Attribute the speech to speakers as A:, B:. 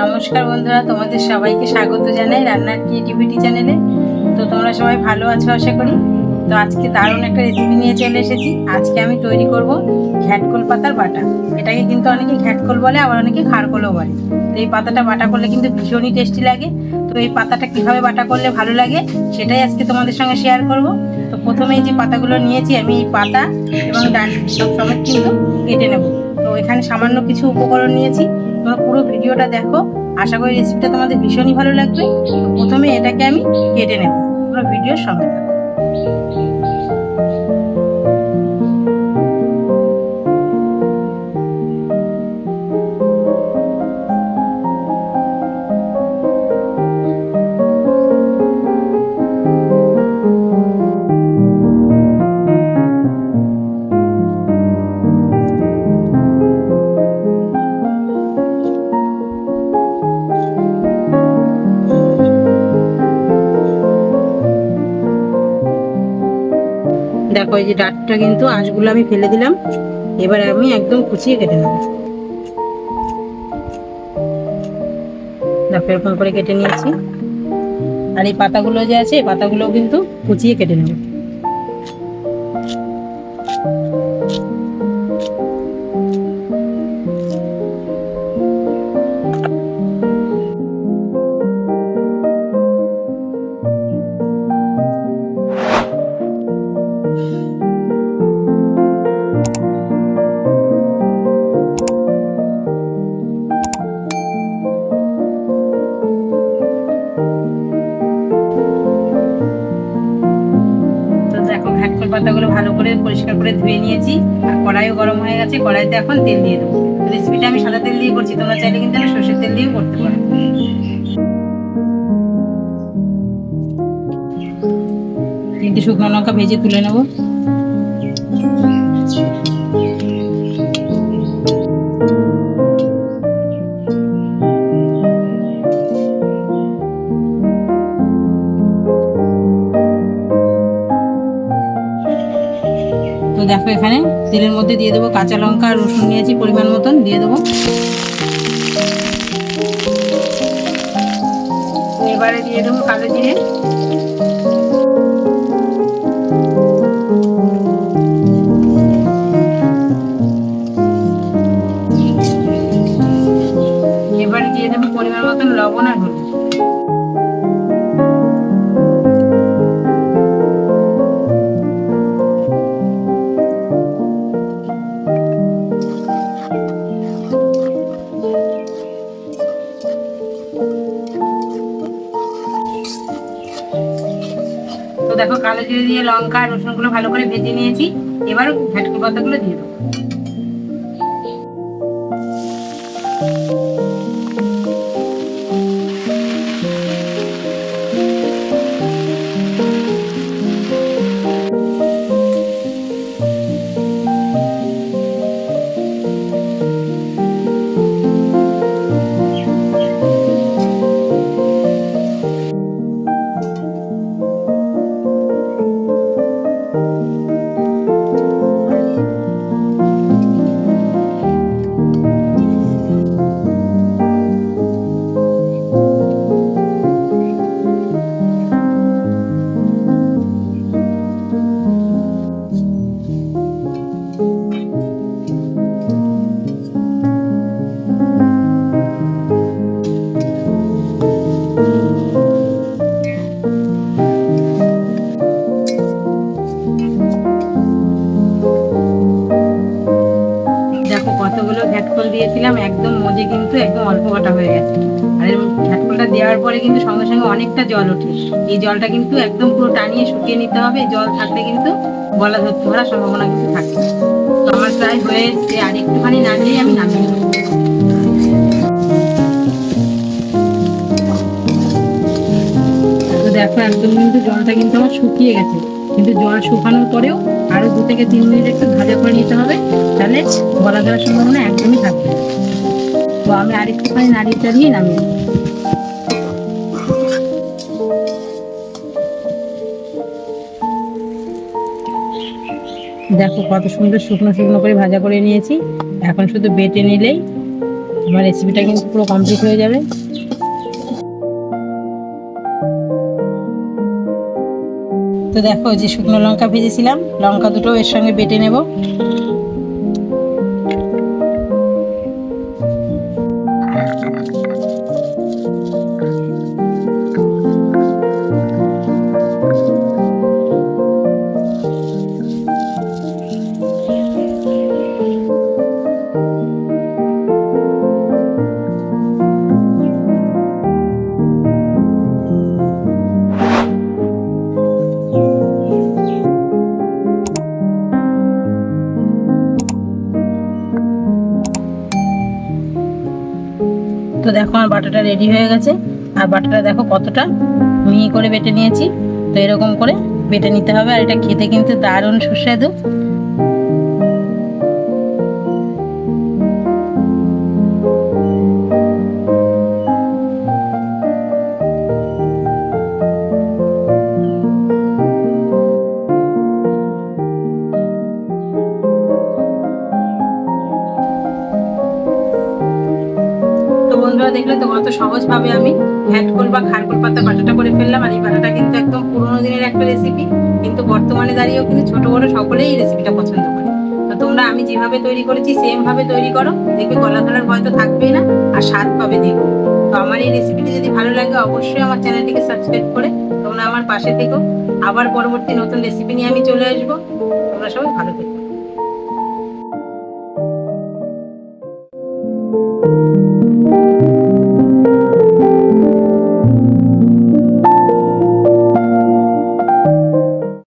A: নমস্কার বন্ধুরা, তোমাদের সবাইকে স্বাগত জানাই রান্নার ক্রিয়েটিভিটি চ্যানেলে। তো তোমরা সবাই ভালো আছো আশা করি। তো আজকে দারুণ একটা রেসিপি নিয়ে চলে এসেছি। আজকে আমি তৈরি করব ঘ্যাটকোল পাতার বাটা। এটাকে কিন্তু অনেকে ঘ্যাটকোল বলে, আবার অনেকে খারকোলও বলে। তো এই পাতাটা বাটা করলে কিন্তু ভীষণই টেস্টি লাগে। তো এই পাতাটা কিভাবে বাটা করলে ভালো লাগে সেটাই আজকে তোমাদের সঙ্গে শেয়ার করব। তো প্রথমে এই যে পাতাগুলো নিয়েছি আমি, এই পাতা এবং ডান্ডি সব সমেত কিন্তু কেটে নেব। তো এখানে সামান্য কিছু উপকরণ নিয়েছি। তোমরা পুরো ভিডিওটা দেখো, আশা করি রেসিপিটা তোমাদের ভীষণই ভালো লাগবে। তো প্রথমে এটাকে আমি কেটে নেব, তোমরা ভিডিওর সঙ্গে থাকো। দেখো এই যে ডাঁটটা কিন্তু আঁশগুলো আমি ফেলে দিলাম। এবার আমি একদম কুচিয়ে কেটে নেব। দেখো এরকম করে কেটে নিয়েছি। আর এই পাতাগুলো যে আছে, এই পাতাগুলো কিন্তু কুচিয়ে কেটে নেব। ঘ্যাটকোল পাতাগুলো ভালো করে পরিষ্কার করে ধুয়ে নিয়েছি। আর কড়াইও গরম হয়ে গেছে, কড়াইতে এখন তেল দিয়ে দেবো। রেসিপিটা আমি সাদা তেল দিয়ে করছি, তোমরা চাইলে কিন্তু আমি সরষের তেল দিয়েও করতে পারো। তিনটে শুকনো লঙ্কা ভেজে তুলে নেব। তো দেখো এখানে তেলের মধ্যে দিয়ে দেবো কাঁচা লঙ্কা আর রসুন নিয়েছি পরিমাণ মতন, দিয়ে দেবো। এবারে দিয়ে দেবো কালো জিরে, এবারে দিয়ে দেবো পরিমাণ মতন লবণ আর হলুদ। তো দেখো কালো জিরে দিয়ে লঙ্কা আর রসুনগুলো ভালো করে ভেজে নিয়েছি। এবার ঘ্যাটকোল পাতাগুলো দিয়ে দেবো। কতগুলো ঘ্যাটকোল দিয়েছিলাম, একদম মজে কিন্তু একদম অল্প কাটা হয়ে গেছে। আর এর ঘ্যাটকোলটা দেওয়ার পরে কিন্তু সঙ্গে সঙ্গে অনেকটা জল ওঠে। এই জলটা কিন্তু একদম পুরো টানিয়ে শুকিয়ে নিতে হবে। জল থাকলে কিন্তু গলা ধরতে পারার সম্ভাবনা কিন্তু থাকে। তো আমার প্রায় হয়ে এসছে, আর একটুখানি নাড়লেই আমি নামিয়ে নেব। তো দেখো একদম কিন্তু জলটা কিন্তু আমার শুকিয়ে গেছে। কিন্তু জল শুকানোর পরেও আরো 2 থেকে 3 মিনিট একটু ভাজা করে নিতে হবে, তাহলে গলা ধরার সম্ভাবনা একদমই থাকবে। তো আমি আরেকটুখানি নাড়িয়ে চাড়িয়ে নামিয়ে নেব। দেখো কত সুন্দর শুকনো শুকনো করে ভাজা করে নিয়েছি। এখন শুধু বেটে নিলেই আমার রেসিপিটা কিন্তু পুরো কমপ্লিট হয়ে যাবে। তো দেখো যে শুকনো লঙ্কা ভেজেছিলাম, লঙ্কা দুটো এর সঙ্গে বেটে নেব। তো দেখো আমার বাটাটা রেডি হয়ে গেছে। আর বাটাটা দেখো কতটা মিহি করে বেটে নিয়েছি। তো এরকম করে বেটে নিতে হবে। আর এটা খেতে কিন্তু দারুণ সুস্বাদু। তো বন্ধুরা দেখলে তো কত সহজভাবে আমি ঘ্যাটকোল বা খারকোল পাতার বাটাটা করে ফেললাম। আর এই বাটাটা কিন্তু একদম পুরোনো দিনের একটা রেসিপি, কিন্তু বর্তমানে দাঁড়িয়েও কিন্তু ছোট বড় সকলেই এই রেসিপিটা পছন্দ করে। তো তোমরা আমি যেভাবে তৈরি করেছি সেম ভাবে তৈরি করো, দেখবে গলা ধরার ভয় তো থাকবেই না, আর স্বাদ পাবে দেখো। তো আমার এই রেসিপিটি যদি ভালো লাগে অবশ্যই আমার চ্যানেলটিকে সাবস্ক্রাইব করে তোমরা আমার পাশে থেকো। আবার পরবর্তী নতুন রেসিপি নিয়ে আমি চলে আসবো। তোমরা সবাই ভালো থেকো।